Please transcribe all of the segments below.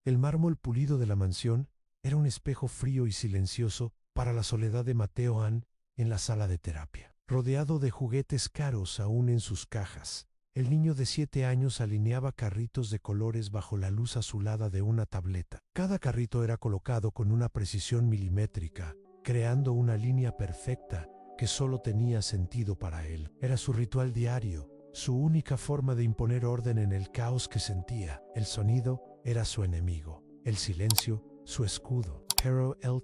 El mármol pulido de la mansión era un espejo frío y silencioso para la soledad de Mateo Ann en la sala de terapia. Rodeado de juguetes caros aún en sus cajas, el niño de 7 años alineaba carritos de colores bajo la luz azulada de una tableta. Cada carrito era colocado con una precisión milimétrica, creando una línea perfecta que solo tenía sentido para él. Era su ritual diario, su única forma de imponer orden en el caos que sentía. El sonido era su enemigo, el silencio su escudo. Pero el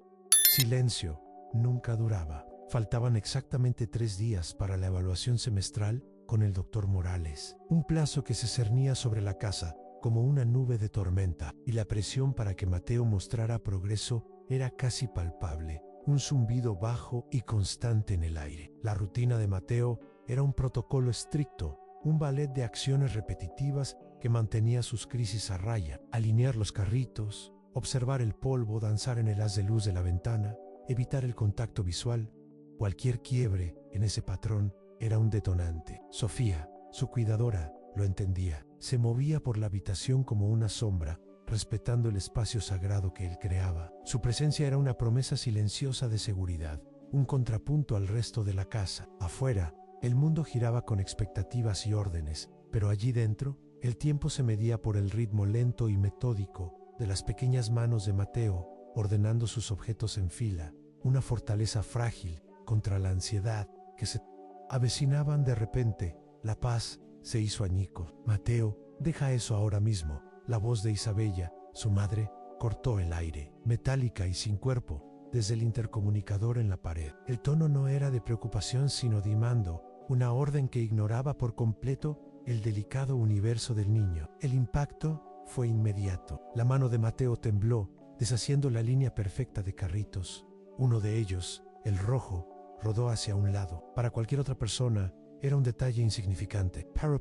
silencio nunca duraba. Faltaban exactamente 3 días para la evaluación semestral con el doctor Morales, un plazo que se cernía sobre la casa como una nube de tormenta, y la presión para que Mateo mostrara progreso era casi palpable, un zumbido bajo y constante en el aire. La rutina de Mateo era un protocolo estricto, un ballet de acciones repetitivas que mantenía sus crisis a raya: alinear los carritos, observar el polvo danzar en el haz de luz de la ventana, evitar el contacto visual. Cualquier quiebre en ese patrón era un detonante. Sofía, su cuidadora, lo entendía. Se movía por la habitación como una sombra, respetando el espacio sagrado que él creaba. Su presencia era una promesa silenciosa de seguridad, un contrapunto al resto de la casa. Afuera, el mundo giraba con expectativas y órdenes, pero allí dentro, el tiempo se medía por el ritmo lento y metódico de las pequeñas manos de Mateo, ordenando sus objetos en fila, una fortaleza frágil contra la ansiedad que se avecinaban. De repente, la paz se hizo añicos. Mateo, deja eso ahora mismo. La voz de Isabella, su madre, cortó el aire, metálica y sin cuerpo, desde el intercomunicador en la pared. El tono no era de preocupación sino de mando, una orden que ignoraba por completo el delicado universo del niño. El impacto fue inmediato. La mano de Mateo tembló, deshaciendo la línea perfecta de carritos. Uno de ellos, el rojo, rodó hacia un lado. Para cualquier otra persona, era un detalle insignificante. Para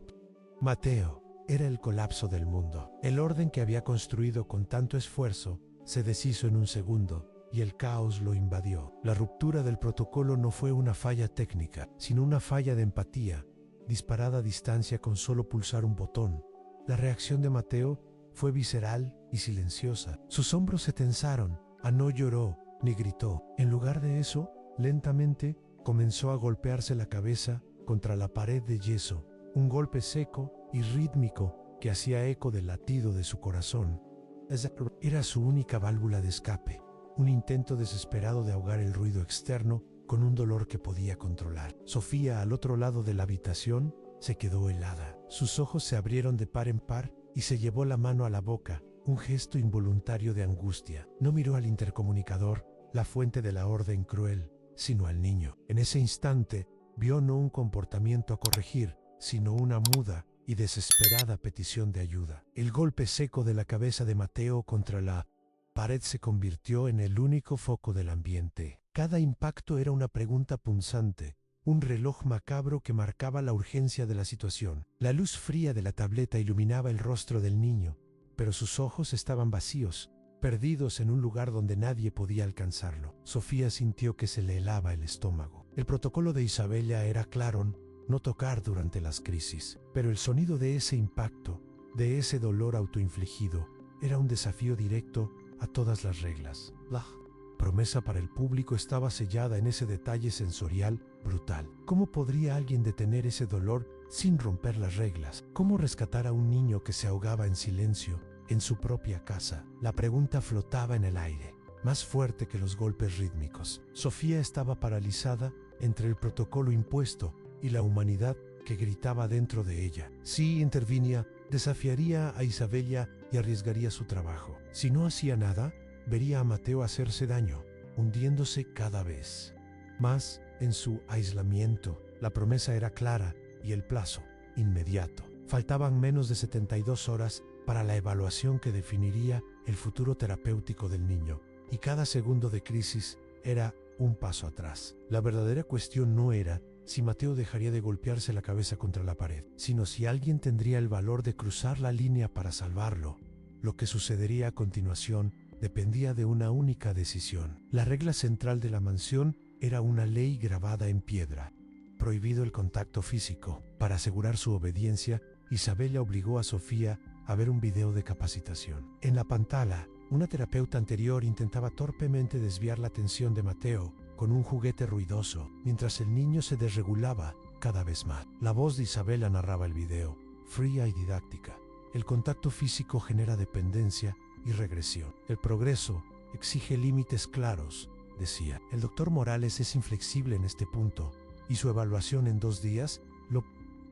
Mateo, era el colapso del mundo. El orden que había construido con tanto esfuerzo se deshizo en un segundo, y el caos lo invadió. La ruptura del protocolo no fue una falla técnica, sino una falla de empatía, disparada a distancia con solo pulsar un botón. La reacción de Mateo fue visceral y silenciosa. Sus hombros se tensaron. No lloró ni gritó. En lugar de eso, lentamente comenzó a golpearse la cabeza contra la pared de yeso, un golpe seco y rítmico que hacía eco del latido de su corazón. Era su única válvula de escape, un intento desesperado de ahogar el ruido externo con un dolor que podía controlar. Sofía, al otro lado de la habitación, se quedó helada. Sus ojos se abrieron de par en par y se llevó la mano a la boca, un gesto involuntario de angustia. No miró al intercomunicador, la fuente de la orden cruel, sino al niño. En ese instante, vio no un comportamiento a corregir, sino una muda y desesperada petición de ayuda. El golpe seco de la cabeza de Mateo contra la pared se convirtió en el único foco del ambiente. Cada impacto era una pregunta punzante, un reloj macabro que marcaba la urgencia de la situación. La luz fría de la tableta iluminaba el rostro del niño, pero sus ojos estaban vacíos, perdidos en un lugar donde nadie podía alcanzarlo. Sofía sintió que se le helaba el estómago. El protocolo de Isabella era claro: no tocar durante las crisis. Pero el sonido de ese impacto, de ese dolor autoinfligido, era un desafío directo a todas las reglas. La promesa para el público estaba sellada en ese detalle sensorial brutal. ¿Cómo podría alguien detener ese dolor sin romper las reglas? ¿Cómo rescatar a un niño que se ahogaba en silencio en su propia casa? La pregunta flotaba en el aire, más fuerte que los golpes rítmicos. Sofía estaba paralizada entre el protocolo impuesto y la humanidad que gritaba dentro de ella. Si intervenía, desafiaría a Isabella y arriesgaría su trabajo. Si no hacía nada, vería a Mateo hacerse daño, hundiéndose cada vez más en su aislamiento. La promesa era clara y el plazo inmediato. Faltaban menos de 72 horas para la evaluación que definiría el futuro terapéutico del niño, y cada segundo de crisis era un paso atrás. La verdadera cuestión no era si Mateo dejaría de golpearse la cabeza contra la pared, sino si alguien tendría el valor de cruzar la línea para salvarlo. Lo que sucedería a continuación dependía de una única decisión. La regla central de la mansión era una ley grabada en piedra: prohibido el contacto físico. Para asegurar su obediencia, Isabella obligó a Sofía a ver un video de capacitación. En la pantalla, una terapeuta anterior intentaba torpemente desviar la atención de Mateo con un juguete ruidoso, mientras el niño se desregulaba cada vez más. La voz de Isabella narraba el video, fría y didáctica. El contacto físico genera dependencia y regresión. El progreso exige límites claros, decía. El doctor Morales es inflexible en este punto, y su evaluación en 2 días lo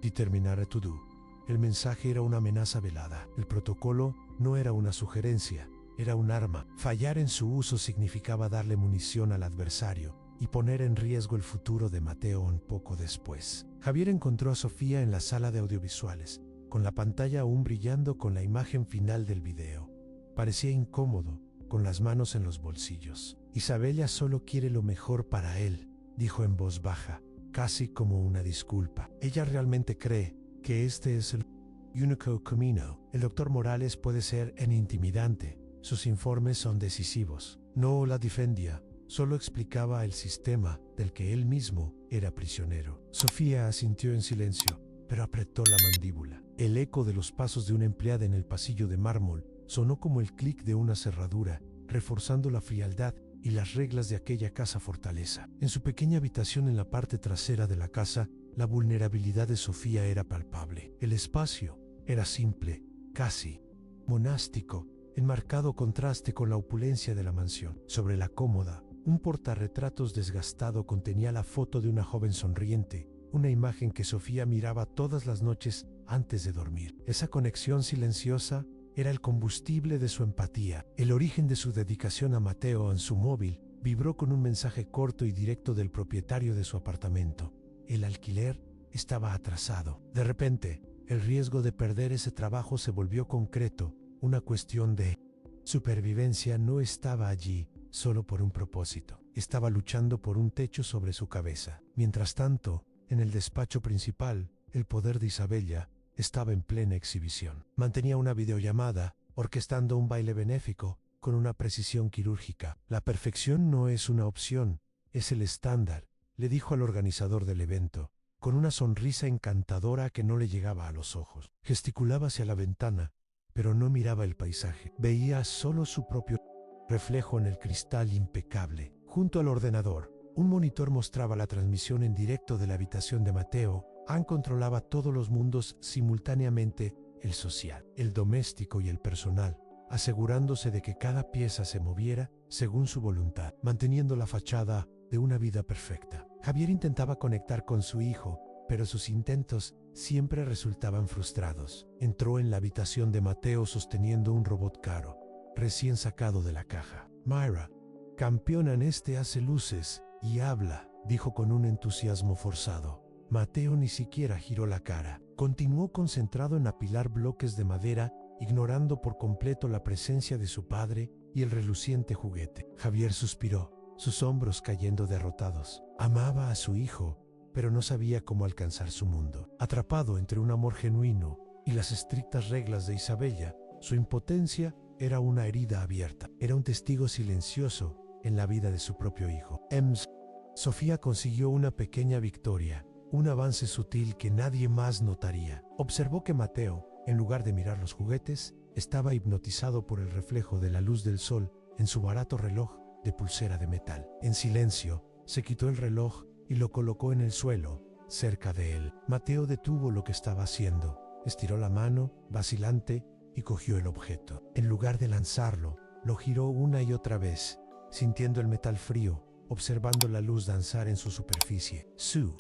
determinará to do. El mensaje era una amenaza velada. El protocolo no era una sugerencia, era un arma. Fallar en su uso significaba darle munición al adversario y poner en riesgo el futuro de Mateo un poco después. Javier encontró a Sofía en la sala de audiovisuales, con la pantalla aún brillando con la imagen final del video. Parecía incómodo, con las manos en los bolsillos. Isabella solo quiere lo mejor para él, dijo en voz baja, casi como una disculpa. Ella realmente cree que este es el único camino. El doctor Morales puede ser intimidante. Sus informes son decisivos. No la defendía, solo explicaba el sistema del que él mismo era prisionero. Sofía asintió en silencio, pero apretó la mandíbula. El eco de los pasos de una empleada en el pasillo de mármol sonó como el clic de una cerradura, reforzando la frialdad y las reglas de aquella casa fortaleza. En su pequeña habitación en la parte trasera de la casa, la vulnerabilidad de Sofía era palpable. El espacio era simple, casi monástico, en marcado contraste con la opulencia de la mansión. Sobre la cómoda, un portarretratos desgastado contenía la foto de una joven sonriente, una imagen que Sofía miraba todas las noches antes de dormir. Esa conexión silenciosa era el combustible de su empatía. El origen de su dedicación a Mateo en su móvil vibró con un mensaje corto y directo del propietario de su apartamento. El alquiler estaba atrasado. De repente, el riesgo de perder ese trabajo se volvió concreto. Una cuestión de supervivencia. No estaba allí solo por un propósito. Estaba luchando por un techo sobre su cabeza. Mientras tanto, en el despacho principal, el poder de Isabella estaba en plena exhibición. Mantenía una videollamada, orquestando un baile benéfico con una precisión quirúrgica. La perfección no es una opción, es el estándar, le dijo al organizador del evento, con una sonrisa encantadora que no le llegaba a los ojos. Gesticulaba hacia la ventana, pero no miraba el paisaje. Veía solo su propio reflejo en el cristal impecable. Junto al ordenador, un monitor mostraba la transmisión en directo de la habitación de Mateo. Ann controlaba todos los mundos simultáneamente, el social, el doméstico y el personal, asegurándose de que cada pieza se moviera según su voluntad, manteniendo la fachada de una vida perfecta. Javier intentaba conectar con su hijo, pero sus intentos siempre resultaban frustrados. Entró en la habitación de Mateo sosteniendo un robot caro, recién sacado de la caja. Myra, campeona en este hace luces y habla, dijo con un entusiasmo forzado. Mateo ni siquiera giró la cara. Continuó concentrado en apilar bloques de madera, ignorando por completo la presencia de su padre y el reluciente juguete. Javier suspiró, sus hombros cayendo derrotados. Amaba a su hijo, pero no sabía cómo alcanzar su mundo. Atrapado entre un amor genuino y las estrictas reglas de Isabella, su impotencia era una herida abierta. Era un testigo silencioso en la vida de su propio hijo. Sofía consiguió una pequeña victoria, un avance sutil que nadie más notaría. Observó que Mateo, en lugar de mirar los juguetes, estaba hipnotizado por el reflejo de la luz del sol en su barato reloj de pulsera de metal. En silencio, se quitó el reloj y lo colocó en el suelo, cerca de él. Mateo detuvo lo que estaba haciendo, estiró la mano, vacilante, y cogió el objeto. En lugar de lanzarlo, lo giró una y otra vez, sintiendo el metal frío, observando la luz danzar en su superficie. Su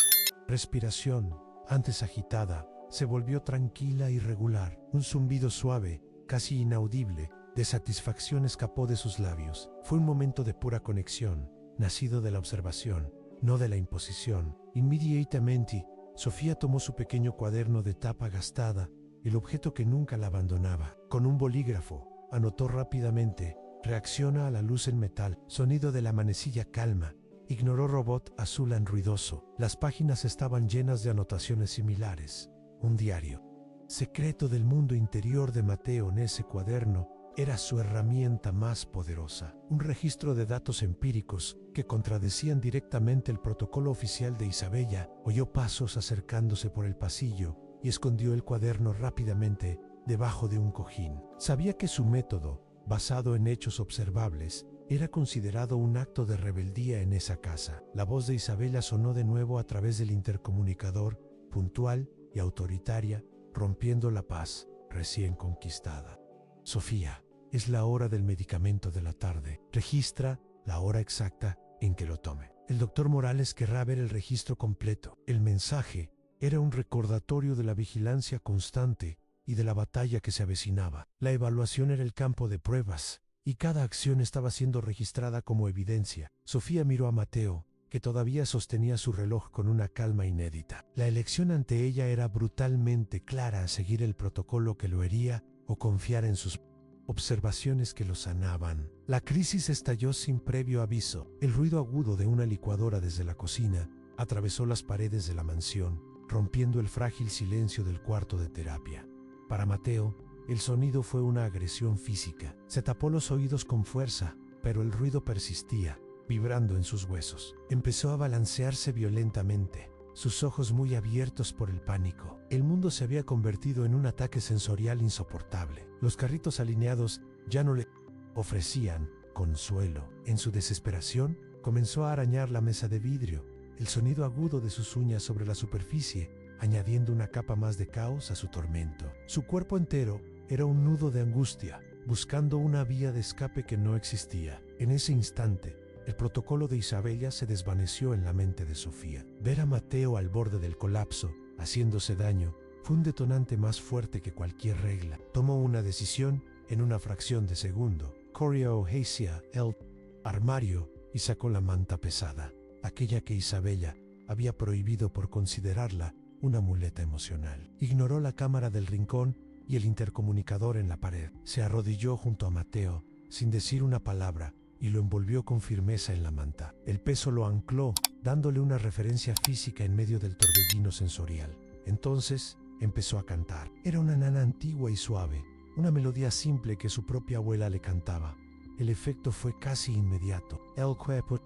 respiración, antes agitada, se volvió tranquila y regular. Un zumbido suave, casi inaudible, de satisfacción escapó de sus labios. Fue un momento de pura conexión, nacido de la observación, no de la imposición. Inmediatamente, Sofía tomó su pequeño cuaderno de tapa gastada, el objeto que nunca la abandonaba. Con un bolígrafo, anotó rápidamente: reacciona a la luz en metal, sonido de la manecilla calma. Ignoró robot azul ruidoso. Las páginas estaban llenas de anotaciones similares. Un diario secreto del mundo interior de Mateo. En ese cuaderno era su herramienta más poderosa. Un registro de datos empíricos que contradecían directamente el protocolo oficial de Isabella. Oyó pasos acercándose por el pasillo y escondió el cuaderno rápidamente debajo de un cojín. Sabía que su método, basado en hechos observables, era considerado un acto de rebeldía en esa casa. La voz de Isabella sonó de nuevo a través del intercomunicador, puntual y autoritaria, rompiendo la paz recién conquistada. Sofía, es la hora del medicamento de la tarde. Registra la hora exacta en que lo tome. El doctor Morales querrá ver el registro completo. El mensaje era un recordatorio de la vigilancia constante y de la batalla que se avecinaba. La evaluación era el campo de pruebas, y cada acción estaba siendo registrada como evidencia. Sofía miró a Mateo, que todavía sostenía su reloj con una calma inédita. La elección ante ella era brutalmente clara: a seguir el protocolo que lo hería o confiar en sus observaciones que lo sanaban. La crisis estalló sin previo aviso. El ruido agudo de una licuadora desde la cocina atravesó las paredes de la mansión, rompiendo el frágil silencio del cuarto de terapia. Para Mateo, el sonido fue una agresión física. Se tapó los oídos con fuerza, pero el ruido persistía, vibrando en sus huesos. Empezó a balancearse violentamente, sus ojos muy abiertos por el pánico. El mundo se había convertido en un ataque sensorial insoportable. Los carritos alineados ya no le ofrecían consuelo. En su desesperación, comenzó a arañar la mesa de vidrio, el sonido agudo de sus uñas sobre la superficie, añadiendo una capa más de caos a su tormento. Su cuerpo entero era un nudo de angustia, buscando una vía de escape que no existía. En ese instante, el protocolo de Isabella se desvaneció en la mente de Sofía. Ver a Mateo al borde del colapso, haciéndose daño, fue un detonante más fuerte que cualquier regla. Tomó una decisión en una fracción de segundo. Corrió hacia el armario y sacó la manta pesada, aquella que Isabella había prohibido por considerarla una muleta emocional. Ignoró la cámara del rincón y el intercomunicador en la pared. Se arrodilló junto a Mateo, sin decir una palabra, y lo envolvió con firmeza en la manta. El peso lo ancló, dándole una referencia física en medio del torbellino sensorial. Entonces empezó a cantar. Era una nana antigua y suave, una melodía simple que su propia abuela le cantaba. El efecto fue casi inmediato. El cuerpo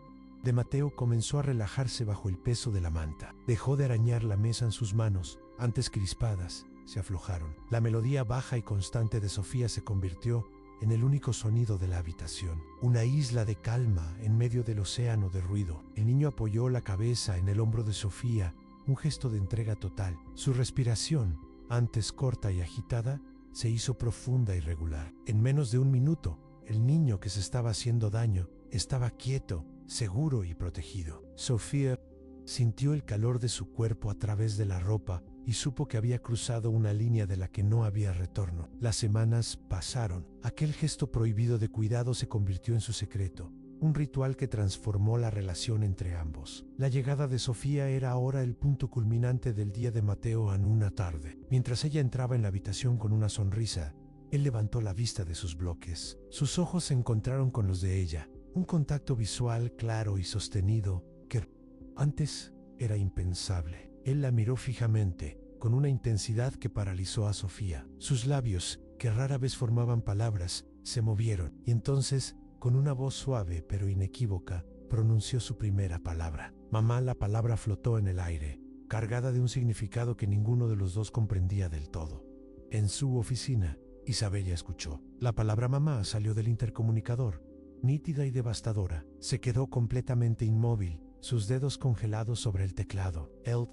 de Mateo comenzó a relajarse bajo el peso de la manta. Dejó de arañar la mesa en sus manos, antes crispadas, se aflojaron. La melodía baja y constante de Sofía se convirtió en el único sonido de la habitación. Una isla de calma en medio del océano de ruido. El niño apoyó la cabeza en el hombro de Sofía, un gesto de entrega total. Su respiración, antes corta y agitada, se hizo profunda y regular. En menos de un minuto, el niño que se estaba haciendo daño estaba quieto, seguro y protegido. Sofía sintió el calor de su cuerpo a través de la ropa y supo que había cruzado una línea de la que no había retorno. Las semanas pasaron. Aquel gesto prohibido de cuidado se convirtió en su secreto, un ritual que transformó la relación entre ambos. La llegada de Sofía era ahora el punto culminante del día de Mateo en una tarde. Mientras ella entraba en la habitación con una sonrisa, él levantó la vista de sus bloques. Sus ojos se encontraron con los de ella, un contacto visual claro y sostenido que antes era impensable. Él la miró fijamente, con una intensidad que paralizó a Sofía. Sus labios, que rara vez formaban palabras, se movieron, y entonces, con una voz suave pero inequívoca, pronunció su primera palabra. Mamá. La palabra flotó en el aire, cargada de un significado que ninguno de los dos comprendía del todo. En su oficina, Isabella escuchó. La palabra mamá salió del intercomunicador, nítida y devastadora. Se quedó completamente inmóvil, sus dedos congelados sobre el teclado. El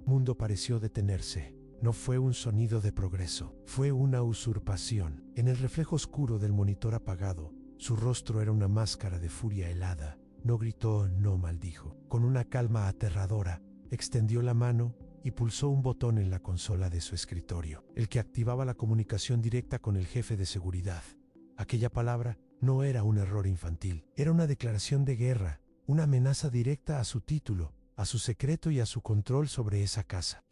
mundo pareció detenerse. No fue un sonido de progreso, fue una usurpación. En el reflejo oscuro del monitor apagado, su rostro era una máscara de furia helada. No gritó, no maldijo. Con una calma aterradora, extendió la mano y pulsó un botón en la consola de su escritorio, el que activaba la comunicación directa con el jefe de seguridad. Aquella palabra no era un error infantil, era una declaración de guerra, una amenaza directa a su título, a su secreto y a su control sobre esa casa.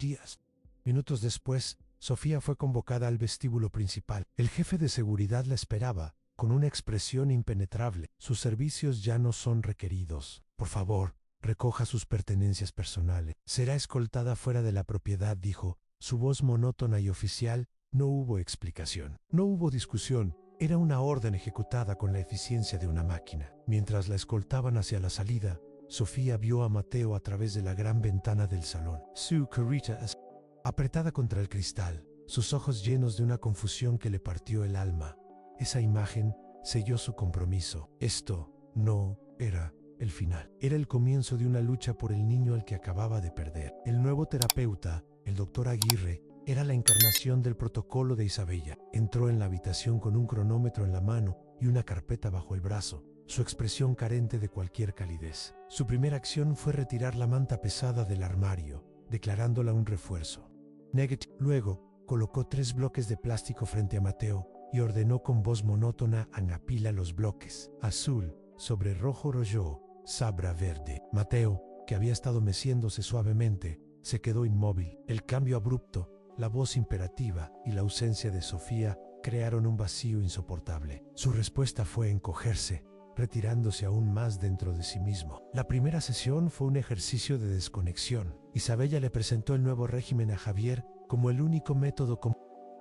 Minutos después, Sofía fue convocada al vestíbulo principal. El jefe de seguridad la esperaba, con una expresión impenetrable. Sus servicios ya no son requeridos. Por favor, recoja sus pertenencias personales. Será escoltada fuera de la propiedad, dijo. Su voz monótona y oficial. No hubo explicación. No hubo discusión. Era una orden ejecutada con la eficiencia de una máquina. Mientras la escoltaban hacia la salida, Sofía vio a Mateo a través de la gran ventana del salón. Su carita apretada contra el cristal, sus ojos llenos de una confusión que le partió el alma. Esa imagen selló su compromiso. Esto no era el final. Era el comienzo de una lucha por el niño al que acababa de perder. El nuevo terapeuta, el doctor Aguirre, era la encarnación del protocolo de Isabella. Entró en la habitación con un cronómetro en la mano y una carpeta bajo el brazo, su expresión carente de cualquier calidez. Su primera acción fue retirar la manta pesada del armario, declarándola un refuerzo. Luego, colocó 3 bloques de plástico frente a Mateo y ordenó con voz monótona: apila los bloques. Azul, sobre rojo rojo, sabra verde. Mateo, que había estado meciéndose suavemente, se quedó inmóvil. El cambio abrupto, la voz imperativa y la ausencia de Sofía crearon un vacío insoportable. Su respuesta fue encogerse, retirándose aún más dentro de sí mismo. La primera sesión fue un ejercicio de desconexión. Isabella le presentó el nuevo régimen a Javier como el único método con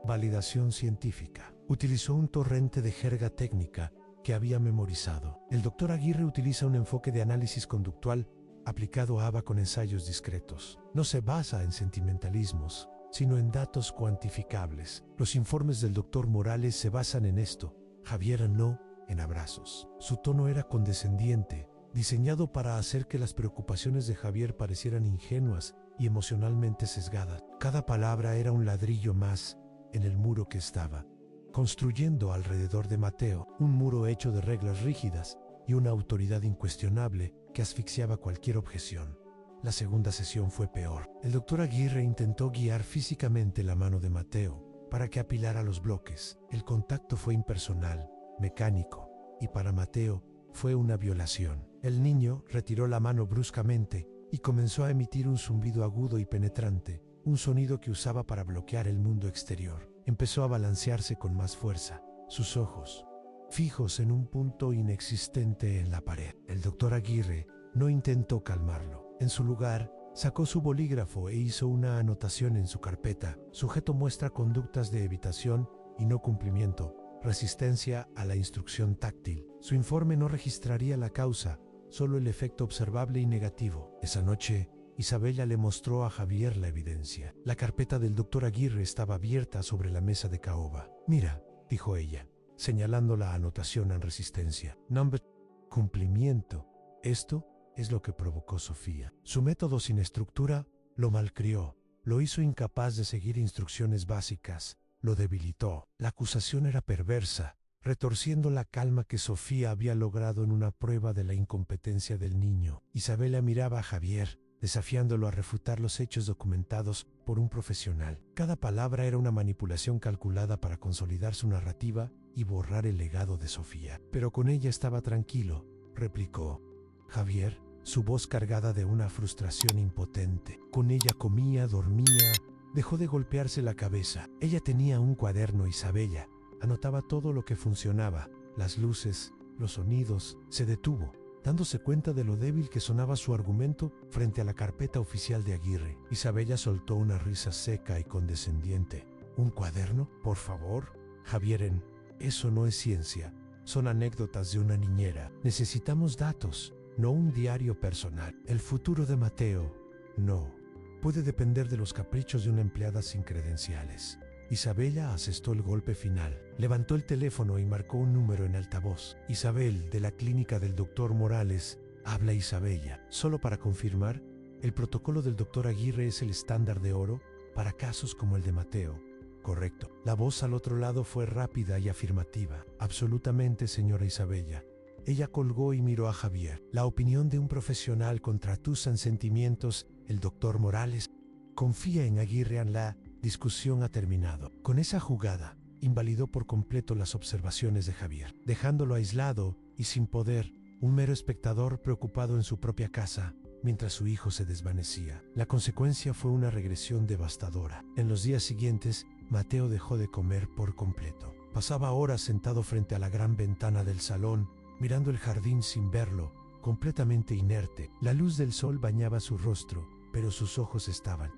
validación científica. Utilizó un torrente de jerga técnica que había memorizado. El doctor Aguirre utiliza un enfoque de análisis conductual aplicado a ABA con ensayos discretos. No se basa en sentimentalismos, sino en datos cuantificables. Los informes del doctor Morales se basan en esto. Javier no en abrazos. Su tono era condescendiente, diseñado para hacer que las preocupaciones de Javier parecieran ingenuas y emocionalmente sesgadas. Cada palabra era un ladrillo más en el muro que estaba construyendo alrededor de Mateo, un muro hecho de reglas rígidas y una autoridad incuestionable que asfixiaba cualquier objeción. La segunda sesión fue peor. El doctor Aguirre intentó guiar físicamente la mano de Mateo para que apilara los bloques. El contacto fue impersonal, mecánico, y para Mateo fue una violación. El niño retiró la mano bruscamente y comenzó a emitir un zumbido agudo y penetrante, un sonido que usaba para bloquear el mundo exterior. Empezó a balancearse con más fuerza, sus ojos fijos en un punto inexistente en la pared. El doctor Aguirre no intentó calmarlo. En su lugar, sacó su bolígrafo e hizo una anotación en su carpeta. Sujeto muestra conductas de evitación y no cumplimiento, resistencia a la instrucción táctil. Su informe no registraría la causa, solo el efecto observable y negativo. Esa noche, Isabella le mostró a Javier la evidencia. La carpeta del doctor Aguirre estaba abierta sobre la mesa de caoba. Mira, dijo ella, señalando la anotación en resistencia. Number cumplimiento. Esto es lo que provocó Sofía. Su método sin estructura lo malcrió, lo hizo incapaz de seguir instrucciones básicas, lo debilitó. La acusación era perversa, retorciendo la calma que Sofía había logrado en una prueba de la incompetencia del niño. Isabella miraba a Javier, desafiándolo a refutar los hechos documentados por un profesional. Cada palabra era una manipulación calculada para consolidar su narrativa y borrar el legado de Sofía. Pero con ella estaba tranquilo, replicó Javier, su voz cargada de una frustración impotente. Con ella comía, dormía, dejó de golpearse la cabeza. Ella tenía un cuaderno, Isabella. Anotaba todo lo que funcionaba, las luces, los sonidos. Se detuvo, dándose cuenta de lo débil que sonaba su argumento frente a la carpeta oficial de Aguirre. Isabella soltó una risa seca y condescendiente. ¿Un cuaderno? Por favor. Javier, eso no es ciencia. Son anécdotas de una niñera. Necesitamos datos, no un diario personal. El futuro de Mateo, no, puede depender de los caprichos de una empleada sin credenciales. Isabella asestó el golpe final. Levantó el teléfono y marcó un número en altavoz. Isabel, de la clínica del doctor Morales. Habla Isabella. Solo para confirmar, el protocolo del doctor Aguirre es el estándar de oro para casos como el de Mateo. Correcto. La voz al otro lado fue rápida y afirmativa. Absolutamente, señora Isabella. Ella colgó y miró a Javier. La opinión de un profesional contra tus sentimientos, el doctor Morales. Confía en Aguirre. La discusión ha terminado. Con esa jugada, invalidó por completo las observaciones de Javier, dejándolo aislado y sin poder, un mero espectador preocupado en su propia casa, mientras su hijo se desvanecía. La consecuencia fue una regresión devastadora. En los días siguientes, Mateo dejó de comer por completo. Pasaba horas sentado frente a la gran ventana del salón, mirando el jardín sin verlo, completamente inerte. La luz del sol bañaba su rostro, pero sus ojos estaban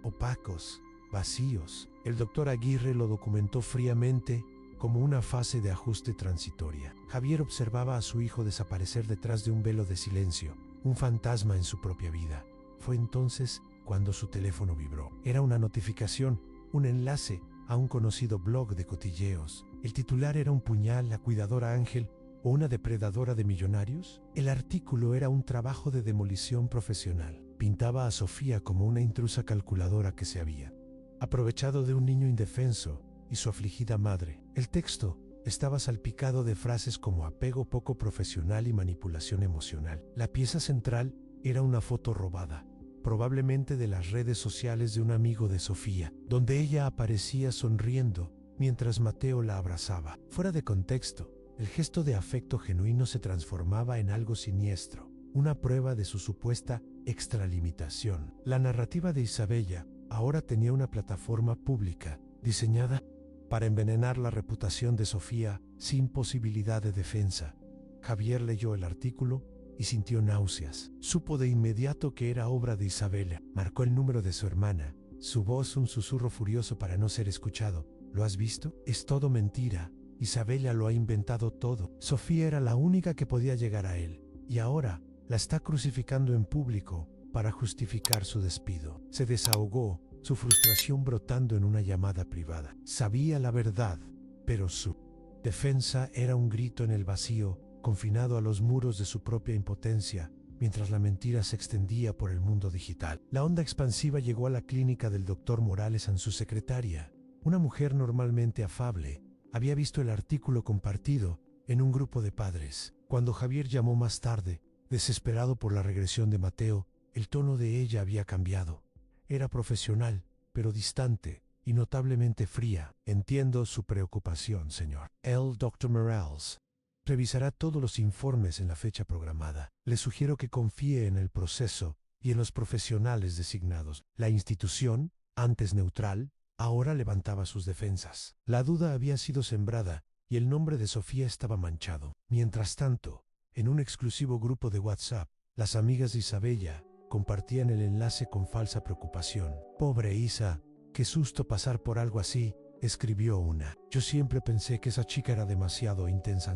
opacos, vacíos. El doctor Aguirre lo documentó fríamente como una fase de ajuste transitoria. Javier observaba a su hijo desaparecer detrás de un velo de silencio, un fantasma en su propia vida. Fue entonces cuando su teléfono vibró. Era una notificación, un enlace a un conocido blog de cotilleos. El titular era un puñal, la cuidadora ángel o una depredadora de millonarios. El artículo era un trabajo de demolición profesional. Pintaba a Sofía como una intrusa calculadora que se había aprovechado de un niño indefenso y su afligida madre. El texto estaba salpicado de frases como apego poco profesional y manipulación emocional. La pieza central era una foto robada, probablemente de las redes sociales de un amigo de Sofía, donde ella aparecía sonriendo mientras Mateo la abrazaba. Fuera de contexto, el gesto de afecto genuino se transformaba en algo siniestro, una prueba de su supuesta extralimitación. La narrativa de Isabella ahora tenía una plataforma pública diseñada para envenenar la reputación de Sofía sin posibilidad de defensa. Javier leyó el artículo y sintió náuseas. Supo de inmediato que era obra de Isabella. Marcó el número de su hermana, su voz un susurro furioso para no ser escuchado. ¿Lo has visto? Es todo mentira. Isabella lo ha inventado todo. Sofía era la única que podía llegar a él, y ahora la está crucificando en público para justificar su despido. Se desahogó, su frustración brotando en una llamada privada. Sabía la verdad, pero su defensa era un grito en el vacío, confinado a los muros de su propia impotencia, mientras la mentira se extendía por el mundo digital. La onda expansiva llegó a la clínica del doctor Morales en su secretaria. Una mujer normalmente afable había visto el artículo compartido en un grupo de padres. Cuando Javier llamó más tarde, desesperado por la regresión de Mateo, el tono de ella había cambiado. Era profesional, pero distante y notablemente fría. Entiendo su preocupación, señor. El Dr. Morales revisará todos los informes en la fecha programada. Le sugiero que confíe en el proceso y en los profesionales designados. La institución, antes neutral, ahora levantaba sus defensas. La duda había sido sembrada y el nombre de Sofía estaba manchado. Mientras tanto, en un exclusivo grupo de WhatsApp, las amigas de Isabella compartían el enlace con falsa preocupación. Pobre Isa, qué susto pasar por algo así, escribió una. Yo siempre pensé que esa chica era demasiado intensa.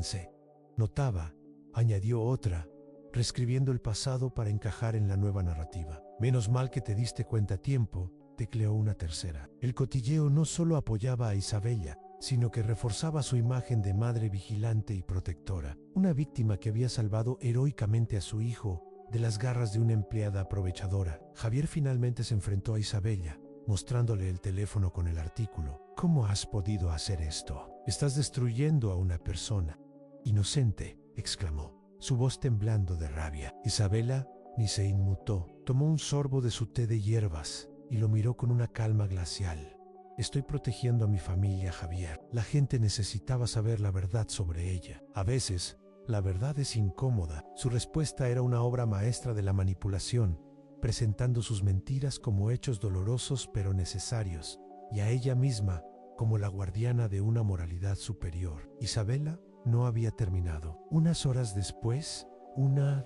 Notaba, añadió otra, reescribiendo el pasado para encajar en la nueva narrativa. Menos mal que te diste cuenta a tiempo, tecleó una tercera. El cotilleo no solo apoyaba a Isabella, sino que reforzaba su imagen de madre vigilante y protectora, una víctima que había salvado heroicamente a su hijo de las garras de una empleada aprovechadora. Javier finalmente se enfrentó a Isabella, mostrándole el teléfono con el artículo. ¿Cómo has podido hacer esto? Estás destruyendo a una persona inocente, exclamó, su voz temblando de rabia. Isabella ni se inmutó, tomó un sorbo de su té de hierbas y lo miró con una calma glacial. Estoy protegiendo a mi familia, Javier. La gente necesitaba saber la verdad sobre ella. A veces, la verdad es incómoda. Su respuesta era una obra maestra de la manipulación, presentando sus mentiras como hechos dolorosos pero necesarios, y a ella misma como la guardiana de una moralidad superior. Isabella no había terminado. Unas horas después, una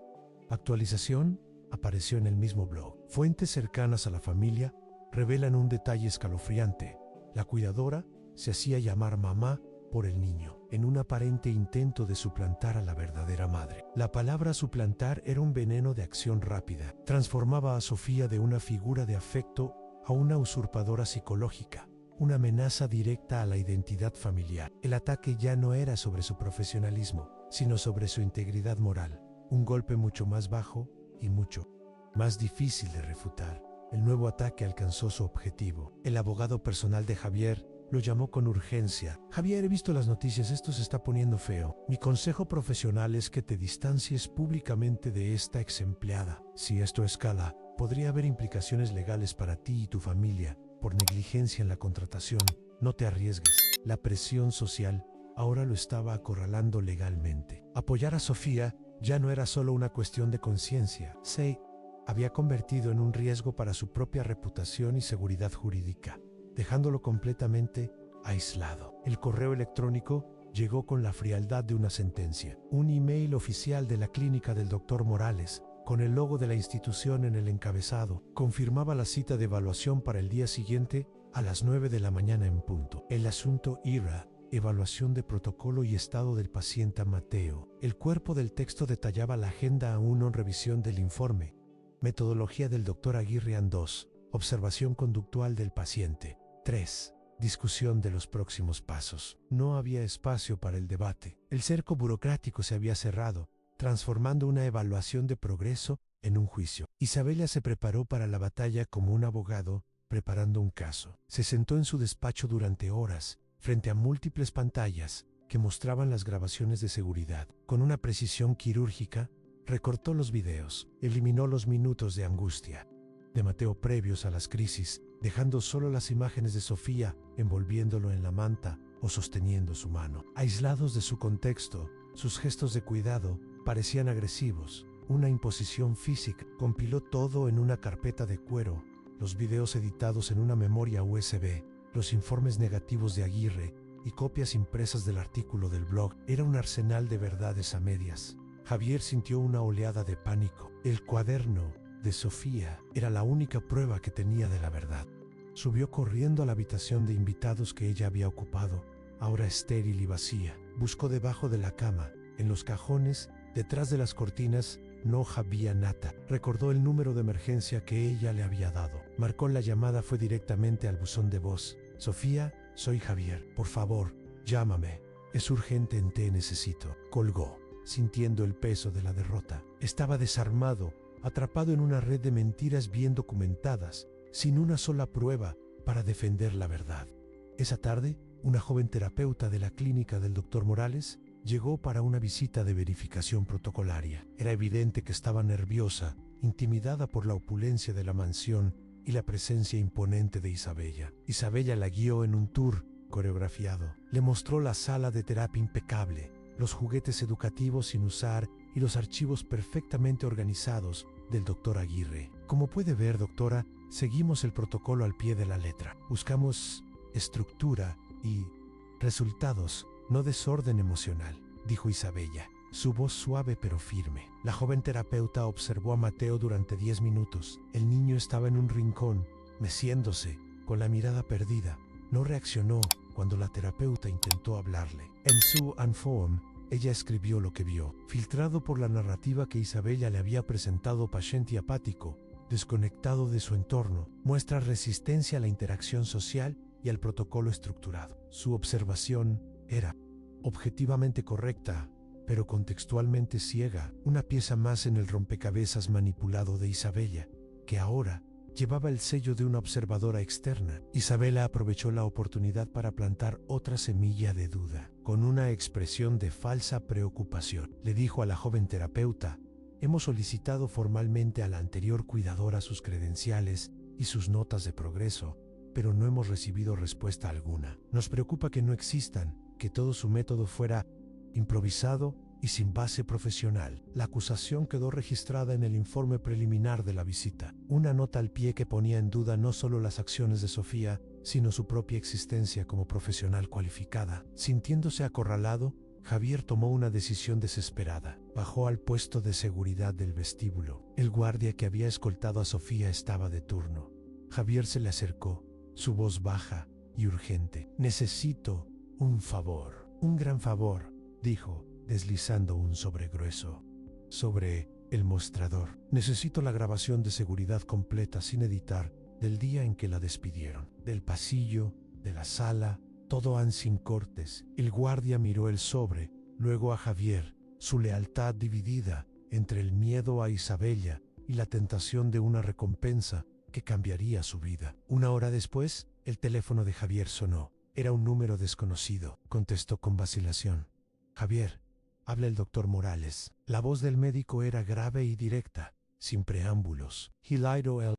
actualización apareció en el mismo blog. Fuentes cercanas a la familia revelan un detalle escalofriante. La cuidadora se hacía llamar mamá por el niño, en un aparente intento de suplantar a la verdadera madre. La palabra suplantar era un veneno de acción rápida. Transformaba a Sofía de una figura de afecto a una usurpadora psicológica, una amenaza directa a la identidad familiar. El ataque ya no era sobre su profesionalismo, sino sobre su integridad moral. Un golpe mucho más bajo y mucho más difícil de refutar. El nuevo ataque alcanzó su objetivo. El abogado personal de Javier lo llamó con urgencia. Javier, he visto las noticias, esto se está poniendo feo. Mi consejo profesional es que te distancies públicamente de esta ex empleada. Si esto escala, podría haber implicaciones legales para ti y tu familia por negligencia en la contratación. No te arriesgues. La presión social ahora lo estaba acorralando legalmente. Apoyar a Sofía ya no era solo una cuestión de conciencia. Se había convertido en un riesgo para su propia reputación y seguridad jurídica, dejándolo completamente aislado. El correo electrónico llegó con la frialdad de una sentencia. Un email oficial de la clínica del Dr. Morales, con el logo de la institución en el encabezado, confirmaba la cita de evaluación para el día siguiente a las 9 de la mañana en punto. El asunto IRA, evaluación de protocolo y estado del paciente Mateo. El cuerpo del texto detallaba la agenda A1 en revisión del informe, metodología del Dr. Aguirre 2, observación conductual del paciente. 3. discusión de los próximos pasos. No había espacio para el debate. El cerco burocrático se había cerrado, transformando una evaluación de progreso en un juicio. Isabella se preparó para la batalla como un abogado preparando un caso. Se sentó en su despacho durante horas, frente a múltiples pantallas que mostraban las grabaciones de seguridad. Con una precisión quirúrgica, recortó los videos, eliminó los minutos de angustia de Mateo previos a las crisis, dejando solo las imágenes de Sofía envolviéndolo en la manta o sosteniendo su mano. Aislados de su contexto, sus gestos de cuidado parecían agresivos. Una imposición física. Compiló todo en una carpeta de cuero, los videos editados en una memoria USB, los informes negativos de Aguirre y copias impresas del artículo del blog. Era un arsenal de verdades a medias. Javier sintió una oleada de pánico. El cuaderno de Sofía era la única prueba que tenía de la verdad. Subió corriendo a la habitación de invitados que ella había ocupado, ahora estéril y vacía. Buscó debajo de la cama, en los cajones, detrás de las cortinas. No había nada. Recordó el número de emergencia que ella le había dado. Marcó la llamada, fue directamente al buzón de voz. Sofía, soy Javier. Por favor, llámame. Es urgente, te necesito. Colgó, sintiendo el peso de la derrota. Estaba desarmado, atrapado en una red de mentiras bien documentadas, sin una sola prueba para defender la verdad. Esa tarde, una joven terapeuta de la clínica del Dr. Morales llegó para una visita de verificación protocolaria. Era evidente que estaba nerviosa, intimidada por la opulencia de la mansión y la presencia imponente de Isabella. Isabella la guió en un tour coreografiado. Le mostró la sala de terapia impecable, los juguetes educativos sin usar y los archivos perfectamente organizados del doctor Aguirre. Como puede ver, doctora, seguimos el protocolo al pie de la letra. Buscamos estructura y resultados, no desorden emocional, dijo Isabella, su voz suave pero firme. La joven terapeuta observó a Mateo durante 10 minutos. El niño estaba en un rincón, meciéndose, con la mirada perdida. No reaccionó cuando la terapeuta intentó hablarle. En su informe, ella escribió lo que vio, filtrado por la narrativa que Isabella le había presentado. Paciente apático, desconectado de su entorno, muestra resistencia a la interacción social y al protocolo estructurado. Su observación era objetivamente correcta, pero contextualmente ciega, una pieza más en el rompecabezas manipulado de Isabella, que ahora llevaba el sello de una observadora externa. Isabella aprovechó la oportunidad para plantar otra semilla de duda. Con una expresión de falsa preocupación, le dijo a la joven terapeuta: hemos solicitado formalmente a la anterior cuidadora sus credenciales y sus notas de progreso, pero no hemos recibido respuesta alguna. Nos preocupa que no existan, que todo su método fuera improvisado y sin base profesional. La acusación quedó registrada en el informe preliminar de la visita, una nota al pie que ponía en duda no solo las acciones de Sofía, sino su propia existencia como profesional cualificada. Sintiéndose acorralado, Javier tomó una decisión desesperada. Bajó al puesto de seguridad del vestíbulo. El guardia que había escoltado a Sofía estaba de turno. Javier se le acercó, su voz baja y urgente. Necesito un favor, un gran favor, dijo, deslizando un sobre grueso sobre el mostrador. Necesito la grabación de seguridad completa sin editar del día en que la despidieron. Del pasillo, de la sala, todo sin cortes. El guardia miró el sobre, luego a Javier, su lealtad dividida entre el miedo a Isabella y la tentación de una recompensa que cambiaría su vida. Una hora después, el teléfono de Javier sonó. Era un número desconocido. Contestó con vacilación. Javier, habla el doctor Morales. La voz del médico era grave y directa, sin preámbulos. Hilairo, el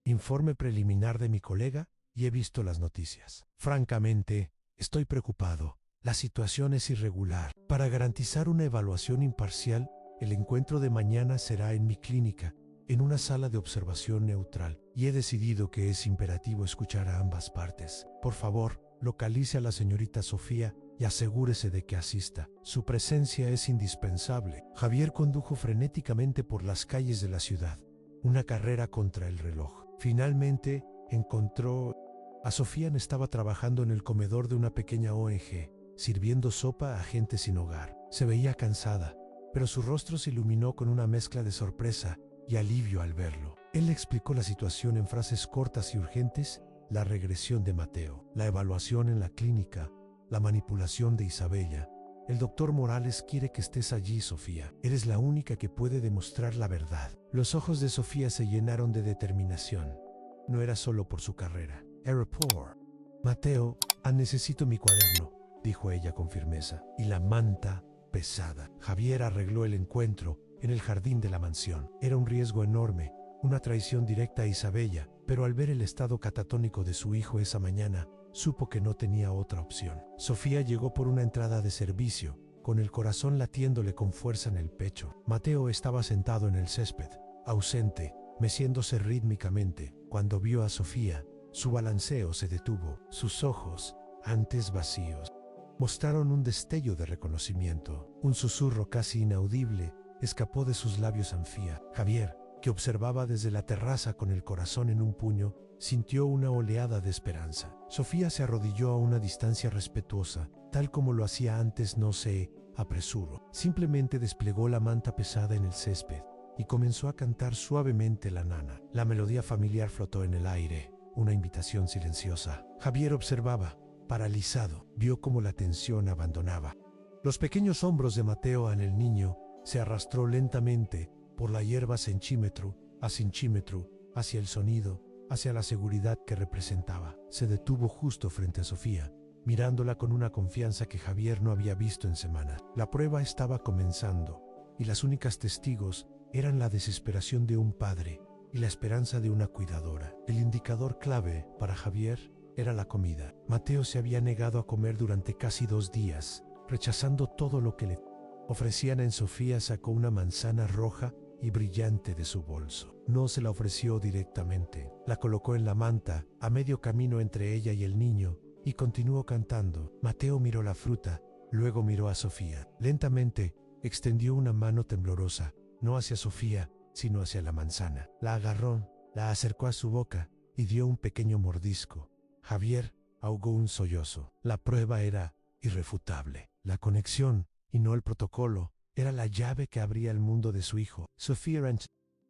informe preliminar de mi colega y he visto las noticias. Francamente, estoy preocupado. La situación es irregular. Para garantizar una evaluación imparcial, el encuentro de mañana será en mi clínica, en una sala de observación neutral, y he decidido que es imperativo escuchar a ambas partes. Por favor, localice a la señorita Sofía y asegúrese de que asista. Su presencia es indispensable. Javier condujo frenéticamente por las calles de la ciudad, una carrera contra el reloj. Finalmente, encontró a Sofía. Estaba trabajando en el comedor de una pequeña ONG, sirviendo sopa a gente sin hogar. Se veía cansada, pero su rostro se iluminó con una mezcla de sorpresa y alivio al verlo. Él le explicó la situación en frases cortas y urgentes, la regresión de Mateo, la evaluación en la clínica, la manipulación de Isabella. El doctor Morales quiere que estés allí, Sofía. Eres la única que puede demostrar la verdad. Los ojos de Sofía se llenaron de determinación. No era solo por su carrera. Era por Mateo. Necesito mi cuaderno, dijo ella con firmeza. Y la manta pesada. Javier arregló el encuentro en el jardín de la mansión. Era un riesgo enorme, una traición directa a Isabella, pero al ver el estado catatónico de su hijo esa mañana, supo que no tenía otra opción. Sofía llegó por una entrada de servicio, con el corazón latiéndole con fuerza en el pecho. Mateo estaba sentado en el césped, ausente, meciéndose rítmicamente. Cuando vio a Sofía, su balanceo se detuvo. Sus ojos, antes vacíos, mostraron un destello de reconocimiento. Un susurro casi inaudible escapó de sus labios Anfía. Javier, que observaba desde la terraza con el corazón en un puño, sintió una oleada de esperanza. Sofía se arrodilló a una distancia respetuosa, tal como lo hacía antes. No se apresuró. Simplemente desplegó la manta pesada en el césped y comenzó a cantar suavemente la nana. La melodía familiar flotó en el aire, una invitación silenciosa. Javier observaba, paralizado. Vio cómo la tensión abandonaba los pequeños hombros de Mateo. En el niño se arrastró lentamente por la hierba centímetro a centímetro, hacia el sonido, hacia la seguridad que representaba. Se detuvo justo frente a Sofía, mirándola con una confianza que Javier no había visto en semanas. La prueba estaba comenzando, y las únicas testigos eran la desesperación de un padre y la esperanza de una cuidadora. El indicador clave para Javier era la comida. Mateo se había negado a comer durante casi 2 días, rechazando todo lo que le ofrecían. En Sofía sacó una manzana roja y brillante de su bolso. No se la ofreció directamente. La colocó en la manta, a medio camino entre ella y el niño, y continuó cantando. Mateo miró la fruta, luego miró a Sofía. Lentamente, extendió una mano temblorosa, no hacia Sofía, sino hacia la manzana. La agarró, la acercó a su boca y dio un pequeño mordisco. Javier ahogó un sollozo. La prueba era irrefutable. La conexión, y no el protocolo, era la llave que abría el mundo de su hijo. Sofía Ranch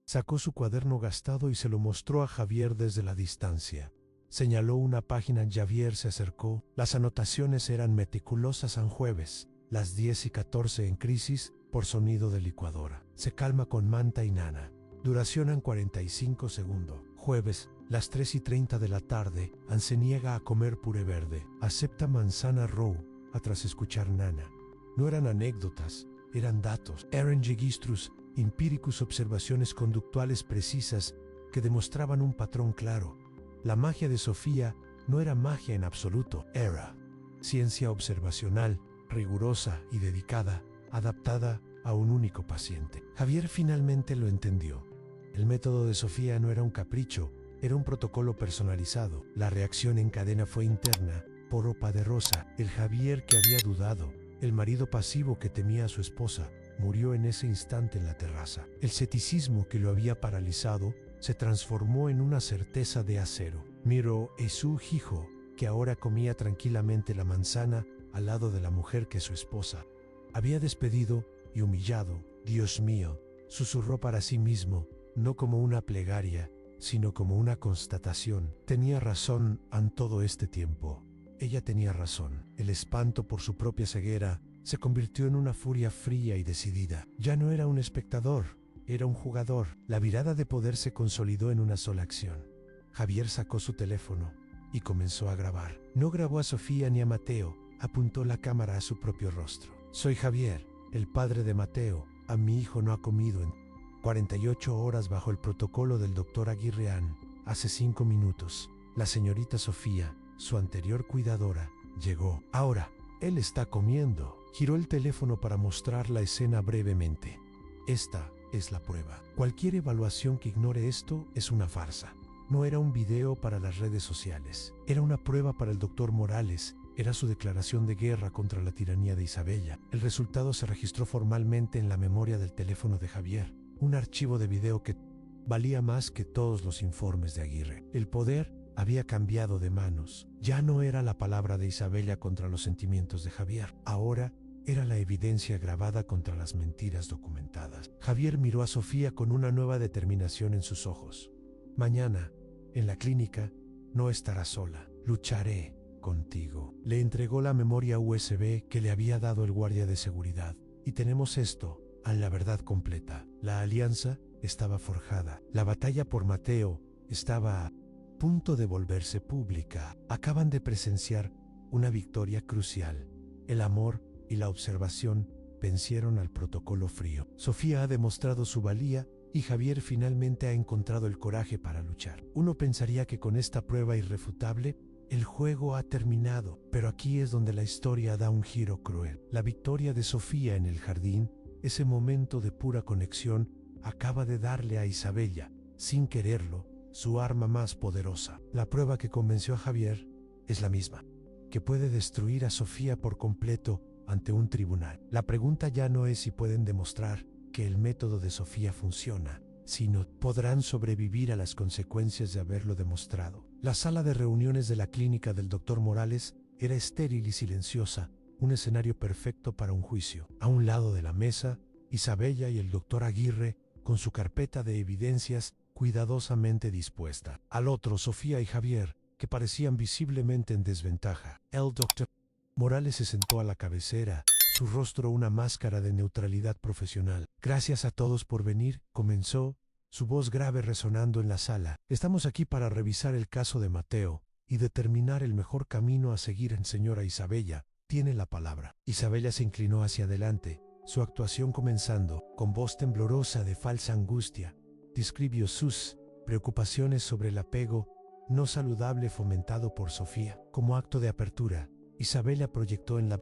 sacó su cuaderno gastado y se lo mostró a Javier desde la distancia. Señaló una página. Javier se acercó. Las anotaciones eran meticulosas. En jueves, las 10:14 en crisis, por sonido de licuadora. Se calma con manta y nana. Duración en 45 segundos. Jueves, las 3:30 de la tarde, se niega a comer puré verde. Acepta manzana raw, tras escuchar nana. No eran anécdotas, eran datos. Eran registros empíricos, observaciones conductuales precisas que demostraban un patrón claro. La magia de Sofía no era magia en absoluto, era ciencia observacional, rigurosa y dedicada, adaptada a un único paciente. Javier finalmente lo entendió. El método de Sofía no era un capricho, era un protocolo personalizado. La reacción en cadena fue interna, poderosa. El Javier que había dudado, el marido pasivo que temía a su esposa, murió en ese instante en la terraza. El escepticismo que lo había paralizado se transformó en una certeza de acero. Miró a su hijo, que ahora comía tranquilamente la manzana al lado de la mujer que su esposa había despedido y humillado. Dios mío, susurró para sí mismo, no como una plegaria, sino como una constatación. Tenía razón en todo este tiempo. Ella tenía razón. El espanto por su propia ceguera se convirtió en una furia fría y decidida. Ya no era un espectador, era un jugador. La virada de poder se consolidó en una sola acción. Javier sacó su teléfono y comenzó a grabar. No grabó a Sofía ni a Mateo, apuntó la cámara a su propio rostro. Soy Javier, el padre de Mateo. A mi hijo no ha comido en 48 horas bajo el protocolo del doctor Aguirre. Hace 5 minutos, la señorita Sofía, su anterior cuidadora, llegó. Ahora, él está comiendo. Giró el teléfono para mostrar la escena brevemente. Esta es la prueba. Cualquier evaluación que ignore esto es una farsa. No era un video para las redes sociales. Era una prueba para el doctor Morales. Era su declaración de guerra contra la tiranía de Isabella. El resultado se registró formalmente en la memoria del teléfono de Javier. Un archivo de video que valía más que todos los informes de Aguirre. El poder había cambiado de manos. Ya no era la palabra de Isabella contra los sentimientos de Javier. Ahora era la evidencia grabada contra las mentiras documentadas. Javier miró a Sofía con una nueva determinación en sus ojos. Mañana, en la clínica, no estarás sola. Lucharé contigo. Le entregó la memoria USB que le había dado el guardia de seguridad. Y tenemos esto, a la verdad completa. La alianza estaba forjada. La batalla por Mateo estaba a punto de volverse pública. Acaban de presenciar una victoria crucial. El amor y la observación vencieron al protocolo frío. Sofía ha demostrado su valía y Javier finalmente ha encontrado el coraje para luchar. Uno pensaría que con esta prueba irrefutable, el juego ha terminado, pero aquí es donde la historia da un giro cruel. La victoria de Sofía en el jardín, ese momento de pura conexión, acaba de darle a Isabella, sin quererlo, su arma más poderosa. La prueba que convenció a Javier es la misma, que puede destruir a Sofía por completo ante un tribunal. La pregunta ya no es si pueden demostrar que el método de Sofía funciona, sino podrán sobrevivir a las consecuencias de haberlo demostrado. La sala de reuniones de la clínica del Dr. Morales era estéril y silenciosa, un escenario perfecto para un juicio. A un lado de la mesa, Isabella y el Dr. Aguirre, con su carpeta de evidencias cuidadosamente dispuesta. Al otro, Sofía y Javier, que parecían visiblemente en desventaja. El Dr. Morales se sentó a la cabecera, su rostro una máscara de neutralidad profesional. Gracias a todos por venir, comenzó, su voz grave resonando en la sala. Estamos aquí para revisar el caso de Mateo y determinar el mejor camino a seguir. Señora Isabella, tiene la palabra. Isabella se inclinó hacia adelante, su actuación comenzando. Con voz temblorosa de falsa angustia, describió sus preocupaciones sobre el apego no saludable fomentado por Sofía. Como acto de apertura, Isabella proyectó en la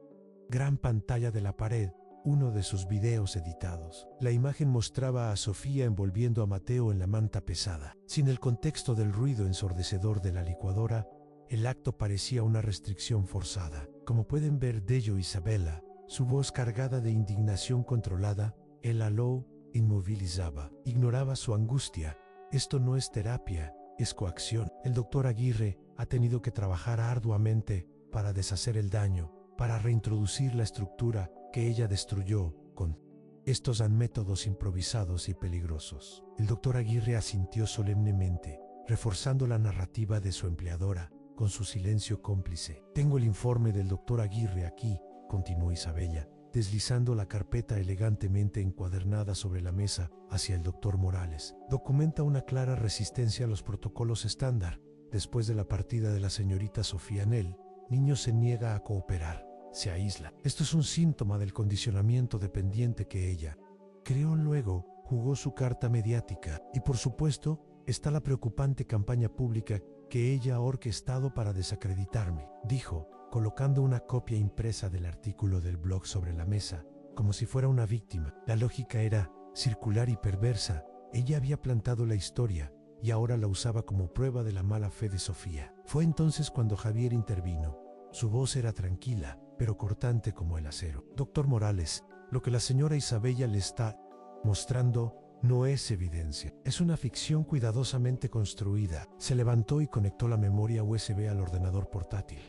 gran pantalla de la pared uno de sus videos editados. La imagen mostraba a Sofía envolviendo a Mateo en la manta pesada. Sin el contexto del ruido ensordecedor de la licuadora, el acto parecía una restricción forzada. Como pueden ver, Dello Isabella, su voz cargada de indignación controlada, el halo inmovilizaba. Ignoraba su angustia. Esto no es terapia, es coacción. El doctor Aguirre ha tenido que trabajar arduamente para deshacer el daño, para reintroducir la estructura que ella destruyó con estos métodos improvisados y peligrosos. El doctor Aguirre asintió solemnemente, reforzando la narrativa de su empleadora con su silencio cómplice. Tengo el informe del doctor Aguirre aquí, continuó Isabella, deslizando la carpeta elegantemente encuadernada sobre la mesa hacia el doctor Morales. Documenta una clara resistencia a los protocolos estándar. Después de la partida de la señorita Sofía Nell, niño se niega a cooperar. Se aísla. Esto es un síntoma del condicionamiento dependiente que ella creó. Luego, jugó su carta mediática. Y por supuesto, está la preocupante campaña pública que ella ha orquestado para desacreditarme, dijo, colocando una copia impresa del artículo del blog sobre la mesa, como si fuera una víctima. La lógica era circular y perversa. Ella había plantado la historia y ahora la usaba como prueba de la mala fe de Sofía. Fue entonces cuando Javier intervino. Su voz era tranquila, pero cortante como el acero. Doctor Morales, lo que la señora Isabella le está mostrando no es evidencia. Es una ficción cuidadosamente construida. Se levantó y conectó la memoria USB al ordenador portátil.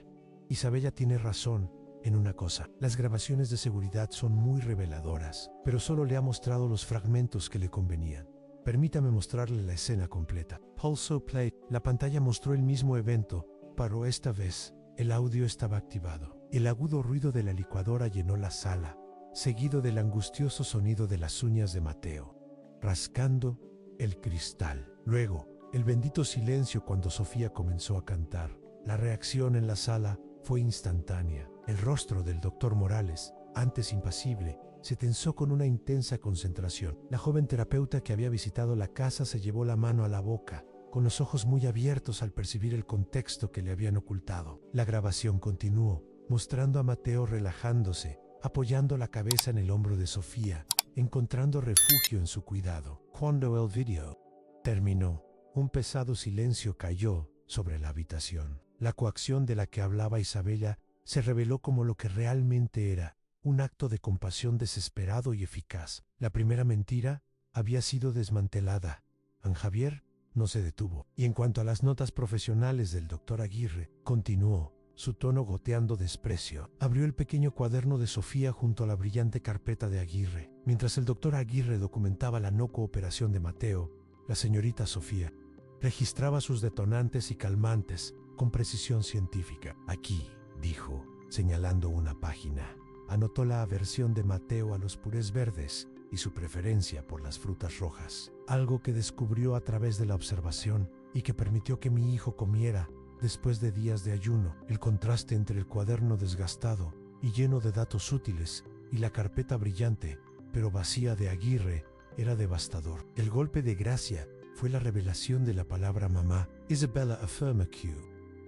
Isabella tiene razón en una cosa. Las grabaciones de seguridad son muy reveladoras, pero solo le ha mostrado los fragmentos que le convenían. Permítame mostrarle la escena completa. Pulse Play. La pantalla mostró el mismo evento, pero esta vez el audio estaba activado. El agudo ruido de la licuadora llenó la sala, seguido del angustioso sonido de las uñas de Mateo, rascando el cristal. Luego, el bendito silencio cuando Sofía comenzó a cantar. La reacción en la sala fue instantánea. El rostro del doctor Morales, antes impasible, se tensó con una intensa concentración. La joven terapeuta que había visitado la casa se llevó la mano a la boca, con los ojos muy abiertos al percibir el contexto que le habían ocultado. La grabación continuó, mostrando a Mateo relajándose, apoyando la cabeza en el hombro de Sofía, encontrando refugio en su cuidado. Cuando el video terminó, un pesado silencio cayó sobre la habitación. La coacción de la que hablaba Isabella se reveló como lo que realmente era, un acto de compasión desesperado y eficaz. La primera mentira había sido desmantelada. Javier no se detuvo. Y en cuanto a las notas profesionales del doctor Aguirre, continuó, su tono goteando desprecio. Abrió el pequeño cuaderno de Sofía junto a la brillante carpeta de Aguirre. Mientras el doctor Aguirre documentaba la no cooperación de Mateo, la señorita Sofía Registraba sus detonantes y calmantes con precisión científica. Aquí, dijo, señalando una página. Anotó la aversión de Mateo a los purés verdes y su preferencia por las frutas rojas, algo que descubrió a través de la observación y que permitió que mi hijo comiera después de días de ayuno. El contraste entre el cuaderno desgastado y lleno de datos útiles y la carpeta brillante, pero vacía de Aguirre, era devastador. El golpe de gracia fue la revelación de la palabra mamá. Isabella affirma que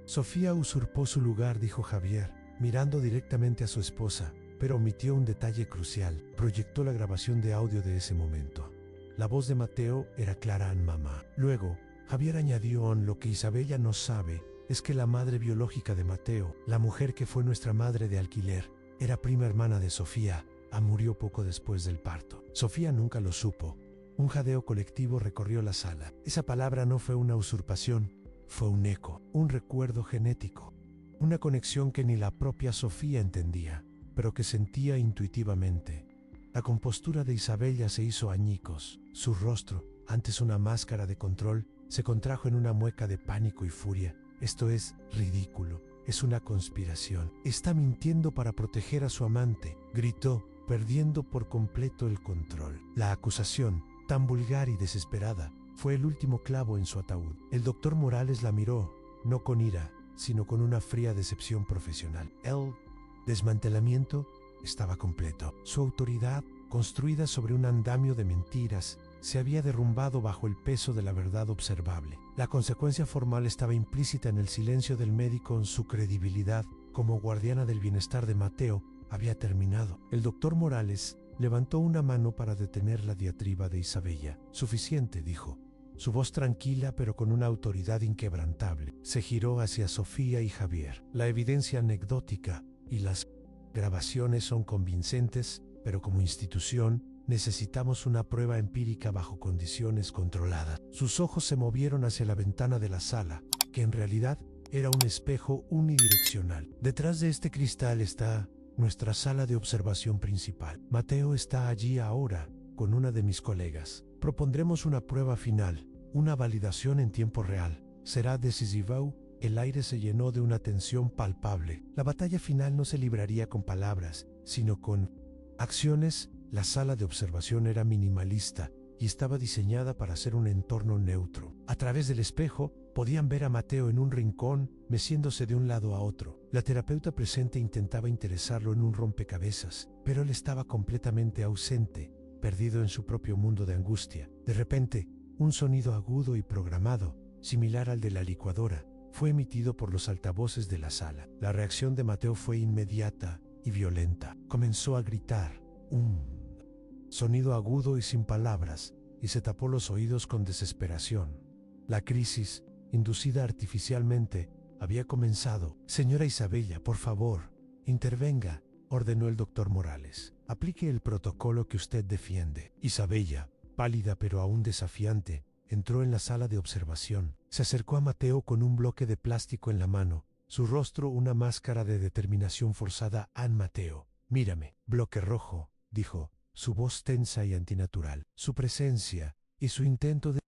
Sofía usurpó su lugar, dijo Javier, mirando directamente a su esposa, pero omitió un detalle crucial. Proyectó la grabación de audio de ese momento. La voz de Mateo era clara en mamá. Luego, Javier añadió: lo que Isabella no sabe es que la madre biológica de Mateo, la mujer que fue nuestra madre de alquiler, era prima hermana de Sofía. Murió poco después del parto. Sofía nunca lo supo. Un jadeo colectivo recorrió la sala. Esa palabra no fue una usurpación, fue un eco, un recuerdo genético, una conexión que ni la propia Sofía entendía, pero que sentía intuitivamente. La compostura de Isabella se hizo añicos. Su rostro, antes una máscara de control, se contrajo en una mueca de pánico y furia. Esto es ridículo, es una conspiración. Está mintiendo para proteger a su amante, gritó, perdiendo por completo el control. La acusación, tan vulgar y desesperada, fue el último clavo en su ataúd. El doctor Morales la miró, no con ira, sino con una fría decepción profesional. El desmantelamiento estaba completo. Su autoridad, construida sobre un andamio de mentiras, se había derrumbado bajo el peso de la verdad observable. La consecuencia formal estaba implícita en el silencio del médico. En su credibilidad como guardiana del bienestar de Mateo había terminado. El doctor Morales levantó una mano para detener la diatriba de Isabella. Suficiente, dijo. Su voz tranquila pero con una autoridad inquebrantable. Se giró hacia Sofía y Javier. La evidencia anecdótica y las grabaciones son convincentes, pero como institución necesitamos una prueba empírica bajo condiciones controladas. Sus ojos se movieron hacia la ventana de la sala, que en realidad era un espejo unidireccional. Detrás de este cristal está nuestra sala de observación principal. Mateo está allí ahora con una de mis colegas. Propondremos una prueba final, una validación en tiempo real. Será decisiva. El aire se llenó de una tensión palpable. La batalla final no se libraría con palabras, sino con acciones. La sala de observación era minimalista y estaba diseñada para ser un entorno neutro. A través del espejo podían ver a Mateo en un rincón, meciéndose de un lado a otro. La terapeuta presente intentaba interesarlo en un rompecabezas, pero él estaba completamente ausente, perdido en su propio mundo de angustia. De repente, un sonido agudo y programado, similar al de la licuadora, fue emitido por los altavoces de la sala. La reacción de Mateo fue inmediata y violenta. Comenzó a gritar, un sonido agudo y sin palabras, y se tapó los oídos con desesperación. La crisis, inducida artificialmente, había comenzado. Señora Isabella, por favor, intervenga, ordenó el doctor Morales. Aplique el protocolo que usted defiende. Isabella, pálida pero aún desafiante, entró en la sala de observación. Se acercó a Mateo con un bloque de plástico en la mano, su rostro una máscara de determinación forzada. Mateo, mírame. Bloque rojo, dijo, su voz tensa y antinatural. Su presencia y su intento de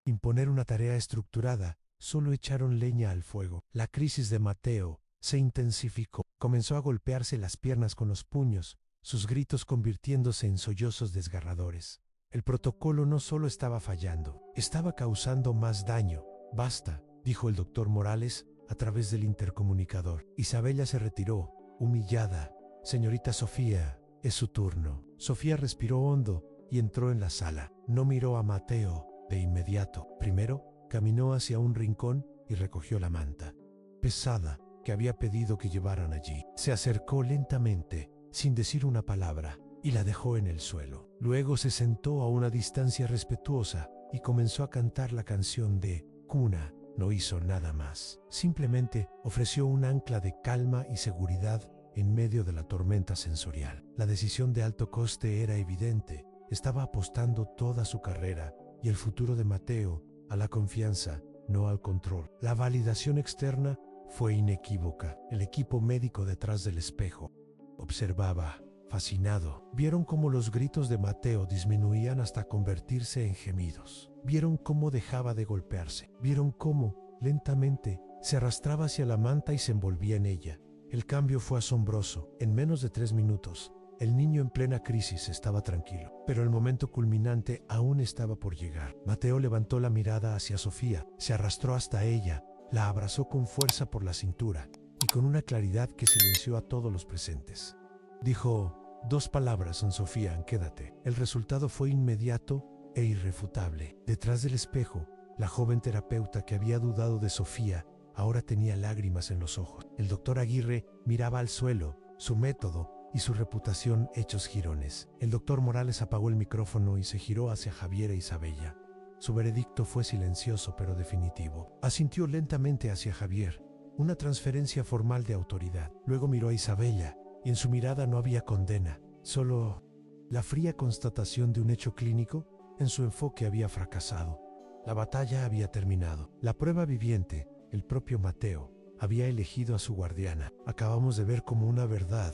imponer una tarea estructurada solo echaron leña al fuego. La crisis de Mateo se intensificó. Comenzó a golpearse las piernas con los puños, sus gritos convirtiéndose en sollozos desgarradores. El protocolo no solo estaba fallando, estaba causando más daño. Basta, dijo el doctor Morales a través del intercomunicador. Isabella se retiró, humillada. Señorita Sofía, es su turno. Sofía respiró hondo y entró en la sala. No miró a Mateo de inmediato. Primero, caminó hacia un rincón y recogió la manta pesada que había pedido que llevaran allí. Se acercó lentamente, sin decir una palabra, y la dejó en el suelo. Luego se sentó a una distancia respetuosa y comenzó a cantar la canción de cuna. No hizo nada más. Simplemente ofreció un ancla de calma y seguridad en medio de la tormenta sensorial. La decisión de alto coste era evidente. Estaba apostando toda su carrera y el futuro de Mateo a la confianza, no al control. La validación externa fue inequívoca. El equipo médico detrás del espejo observaba fascinado. Vieron cómo los gritos de Mateo disminuían hasta convertirse en gemidos. Vieron cómo dejaba de golpearse. Vieron cómo, lentamente, se arrastraba hacia la manta y se envolvía en ella. El cambio fue asombroso. En menos de 3 minutos, el niño en plena crisis estaba tranquilo. Pero el momento culminante aún estaba por llegar. Mateo levantó la mirada hacia Sofía, se arrastró hasta ella, la abrazó con fuerza por la cintura y con una claridad que silenció a todos los presentes. Dijo 2 palabras en Sofía, quédate. El resultado fue inmediato e irrefutable. Detrás del espejo, la joven terapeuta que había dudado de Sofía ahora tenía lágrimas en los ojos. El doctor Aguirre miraba al suelo, su método y su reputación hechos jirones. El doctor Morales apagó el micrófono y se giró hacia Javier e Isabella. Su veredicto fue silencioso pero definitivo. Asintió lentamente hacia Javier, una transferencia formal de autoridad. Luego miró a Isabella y en su mirada no había condena, solo la fría constatación de un hecho clínico. En su enfoque había fracasado. La batalla había terminado. La prueba viviente, el propio Mateo, había elegido a su guardiana. Acabamos de ver cómo una verdad,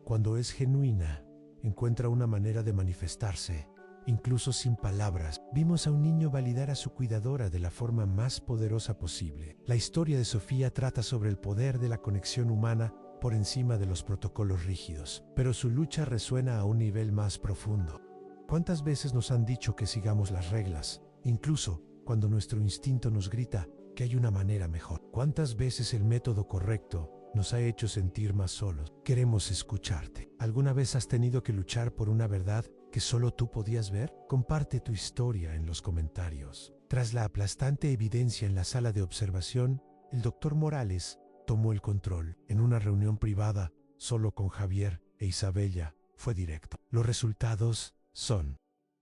cuando es genuina, encuentra una manera de manifestarse, incluso sin palabras. Vimos a un niño validar a su cuidadora de la forma más poderosa posible. La historia de Sofía trata sobre el poder de la conexión humana por encima de los protocolos rígidos, pero su lucha resuena a un nivel más profundo. ¿Cuántas veces nos han dicho que sigamos las reglas, incluso cuando nuestro instinto nos grita que hay una manera mejor? ¿Cuántas veces el método correcto nos ha hecho sentir más solos? Queremos escucharte. ¿Alguna vez has tenido que luchar por una verdad que solo tú podías ver? Comparte tu historia en los comentarios. Tras la aplastante evidencia en la sala de observación, el doctor Morales tomó el control. En una reunión privada, solo con Javier e Isabella, fue directo. Los resultados son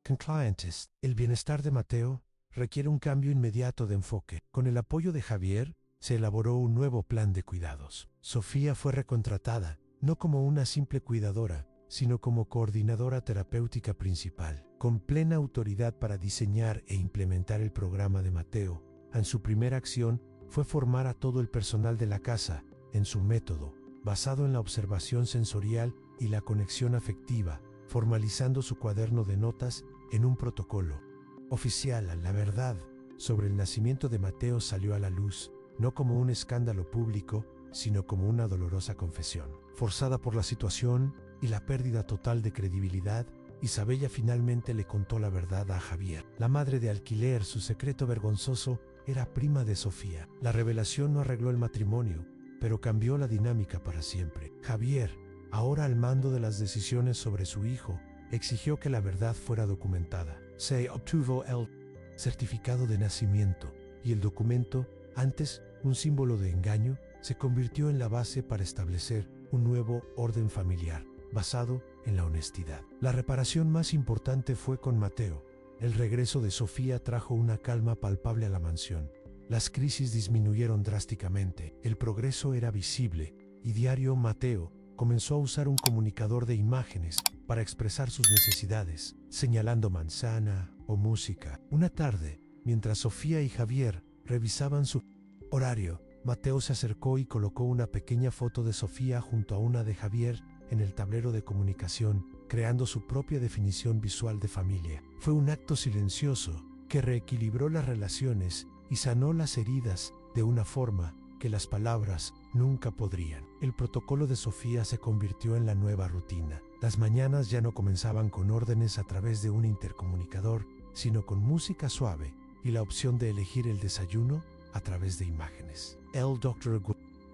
concluyentes. El bienestar de Mateo requiere un cambio inmediato de enfoque. Con el apoyo de Javier, se elaboró un nuevo plan de cuidados. Sofía fue recontratada, no como una simple cuidadora, sino como coordinadora terapéutica principal, con plena autoridad para diseñar e implementar el programa de Mateo. En su primera acción fue formar a todo el personal de la casa en su método, basado en la observación sensorial y la conexión afectiva, formalizando su cuaderno de notas en un protocolo oficial. La verdad sobre el nacimiento de Mateo salió a la luz, no como un escándalo público, sino como una dolorosa confesión. Forzada por la situación y la pérdida total de credibilidad, Isabella finalmente le contó la verdad a Javier. La madre de alquiler, su secreto vergonzoso, era prima de Sofía. La revelación no arregló el matrimonio, pero cambió la dinámica para siempre. Javier, ahora al mando de las decisiones sobre su hijo, exigió que la verdad fuera documentada. Se obtuvo el certificado de nacimiento y el documento, antes un símbolo de engaño, se convirtió en la base para establecer un nuevo orden familiar, basado en la honestidad. La reparación más importante fue con Mateo. El regreso de Sofía trajo una calma palpable a la mansión. Las crisis disminuyeron drásticamente, el progreso era visible, y diario Mateo comenzó a usar un comunicador de imágenes para expresar sus necesidades, señalando manzana o música. Una tarde, mientras Sofía y Javier revisaban su horario, Mateo se acercó y colocó una pequeña foto de Sofía junto a una de Javier en el tablero de comunicación, creando su propia definición visual de familia. Fue un acto silencioso que reequilibró las relaciones y sanó las heridas de una forma que las palabras nunca podrían. El protocolo de Sofía se convirtió en la nueva rutina. Las mañanas ya no comenzaban con órdenes a través de un intercomunicador, sino con música suave y la opción de elegir el desayuno a través de imágenes. El Dr.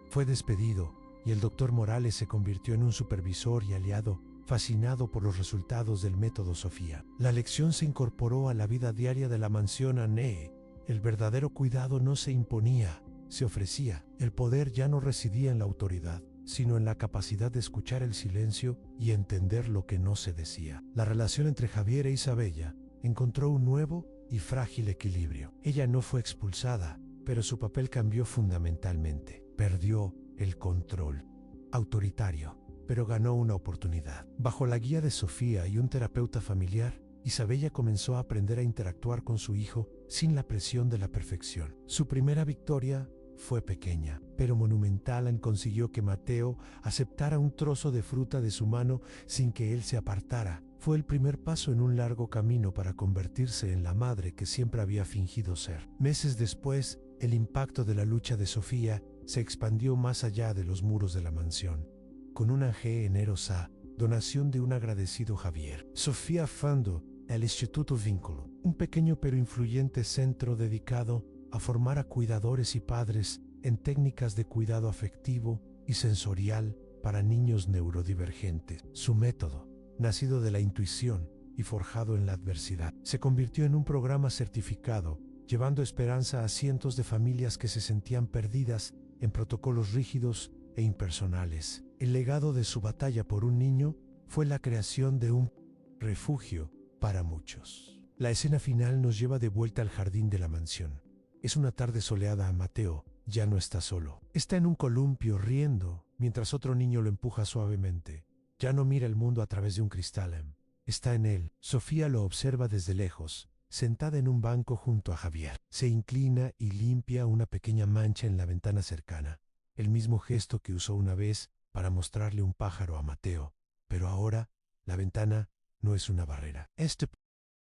fue despedido y el Dr. Morales se convirtió en un supervisor y aliado, fascinado por los resultados del método Sofía. La lección se incorporó a la vida diaria de la mansión Anne. El verdadero cuidado no se imponía, se ofrecía. El poder ya no residía en la autoridad, sino en la capacidad de escuchar el silencio y entender lo que no se decía. La relación entre Javier e Isabella encontró un nuevo y frágil equilibrio. Ella no fue expulsada, pero su papel cambió fundamentalmente. Perdió el control autoritario, pero ganó una oportunidad. Bajo la guía de Sofía y un terapeuta familiar, Isabella comenzó a aprender a interactuar con su hijo sin la presión de la perfección. Su primera victoria fue pequeña, pero monumental. Anne consiguió que Mateo aceptara un trozo de fruta de su mano sin que él se apartara. Fue el primer paso en un largo camino para convertirse en la madre que siempre había fingido ser. Meses después, el impacto de la lucha de Sofía se expandió más allá de los muros de la mansión. Con una generosa donación de un agradecido Javier, Sofía fundó el Instituto Vínculo, un pequeño pero influyente centro dedicado a formar a cuidadores y padres en técnicas de cuidado afectivo y sensorial para niños neurodivergentes. Su método, nacido de la intuición y forjado en la adversidad, se convirtió en un programa certificado, llevando esperanza a cientos de familias que se sentían perdidas en protocolos rígidos e impersonales. El legado de su batalla por un niño fue la creación de un refugio para muchos. La escena final nos lleva de vuelta al jardín de la mansión. Es una tarde soleada. Mateo ya no está solo. Está en un columpio riendo, mientras otro niño lo empuja suavemente. Ya no mira el mundo a través de un cristal. Está en él. Sofía lo observa desde lejos, sentada en un banco junto a Javier. Se inclina y limpia una pequeña mancha en la ventana cercana. El mismo gesto que usó una vez para mostrarle un pájaro a Mateo. Pero ahora, la ventana no es una barrera. Está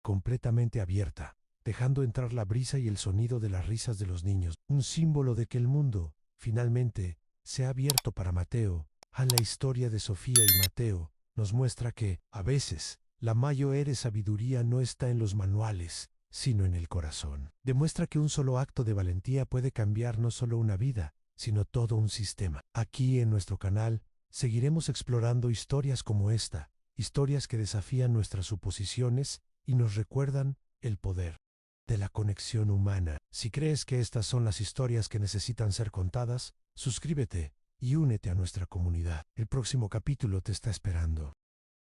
completamente abierta, dejando entrar la brisa y el sonido de las risas de los niños. Un símbolo de que el mundo, finalmente, se ha abierto para Mateo. La historia de Sofía y Mateo nos muestra que, a veces, la mayor sabiduría no está en los manuales, sino en el corazón. Demuestra que un solo acto de valentía puede cambiar no solo una vida, sino todo un sistema. Aquí en nuestro canal, seguiremos explorando historias como esta, historias que desafían nuestras suposiciones y nos recuerdan el poder de la conexión humana. Si crees que estas son las historias que necesitan ser contadas, suscríbete y únete a nuestra comunidad. El próximo capítulo te está esperando.